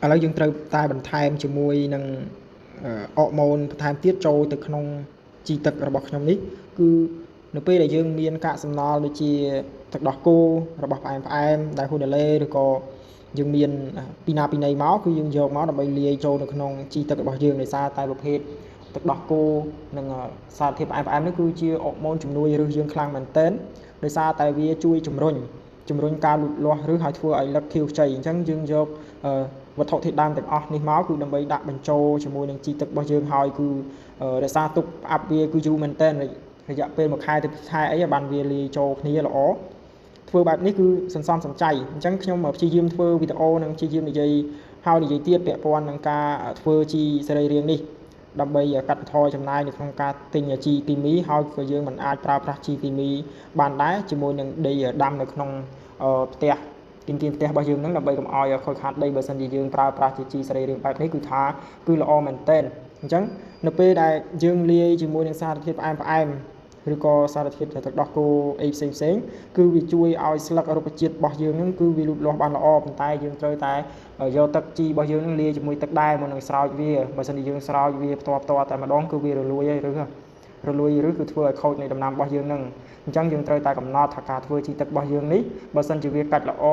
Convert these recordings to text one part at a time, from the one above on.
ឥឡូវយើងត្រូវតែបន្ថែមជាមួយនឹងអរម៉ូនបន្ថែមទៀតចូលទៅក្នុងជីទឹករបស់ខ្ញុំនេះគឺនៅពេលដែលយើងមានកាកសំណល់ដូចជាទឹកដោះគោរបស់ផ្អែមដែលហ៊ូដេឡេឬក៏យើងមានពីណាពីណីមកគឺយើងយកមកដើម្បីលាយចូលនៅក្នុងជីទឹករបស់យើងដោយសារតែប្រភេទទឹកដោះគោនិងសារធាតុផ្អែមនេះគឺជាអរម៉ូនជំនួយឫសយើងខ្លាំងមែនទែនដោយសារតែវាជួយជំរុញការលូតលាស់ឬហើយធ្វើឲ្យលឹកខៀវខ្ចីអញ្ចឹងយើងយកវត្ថុធាតុដើមទាំងអស់នេះមកគឺដើម្បីដាក់បញ្ចូលជាមួយនឹងជីទឹករបស់យើងហើយគឺរក្សាទុកផ្អាប់វាគឺយូរមែនទែនរយៈពេល1ខែទៅ2ខែអីបានវាលាយចូលគ្នាល្អធ្វើបែបនេះគឺសន្សំសំចៃអញ្ចឹងខ្ញុំព្យាយាមធ្វើវីដេអូនិងព្យាយាមនិយាយទៀតពាក់ព័ន្ធនឹងការធ្វើជីសរីរាង្គនេះដើម្បីកាត់បន្ថយចំណាយនៅក្នុងការទិញជីគីមីហើយក៏យើងមិនអាចប្រើប្រាស់ជីគីមីបានដែរជាមួយនឹងដីដាំនៅក្នុងផ្ទះទីនផ្ទះរបស់យើងហ្នឹងដើម្បីកុំឲ្យខូចខាតដីបើសិនជាយើងប្រើប្រាស់ជាជីសរីរាង្គបែបនេះគឺល្អមែនទែនអញ្ចឹងនៅពេលដែលយើងលាយជាមួយនឹងសារធាតុផ្អែមឬក៏សារធាតុទឹកដោះគោអីផ្សេងគឺវាជួយឲ្យស្លឹករុក្ខជាតិរបស់យើងហ្នឹងគឺវាលូតលាស់បានល្អប៉ុន្តែយើងត្រូវតែយកទឹកជីរបស់យើងហ្នឹងលាយជាមួយទឹកដែរមុននឹងស្រោចវាបើសិនជាយើងស្រោចវាផ្ទាល់តែម្ដងគឺវារលួយហើយឬគឺធ្វើឲ្យខូចនៃដំណាំរបស់យើងហ្នឹងអញ្ចឹងយើងត្រូវតែកំណត់ថាការធ្វើជីទឹករបស់យើងនេះបើសិនជាវាកាច់ល្អ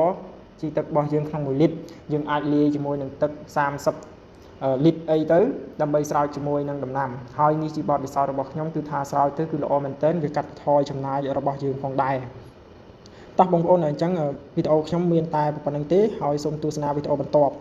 ជីទឹករបស់យើងក្នុង1លីត្រយើងអាចលាយជាមួយនឹងទឹក30លីត្រអីទៅដើម្បីស្រោចជាមួយនឹងដំណាំហើយនេះជាបទពិសោធន៍របស់ខ្ញុំគឺថាស្រោចទៅគឺល្អមែនទែនវាកាត់បន្ថយចំណាយរបស់យើងផងដែរតោះបងប្អូនអញ្ចឹងវីដេអូខ្ញុំមានតែប៉ុណ្្នឹងទេហើយសូមទស្សនាវីដេអូបន្ទាប់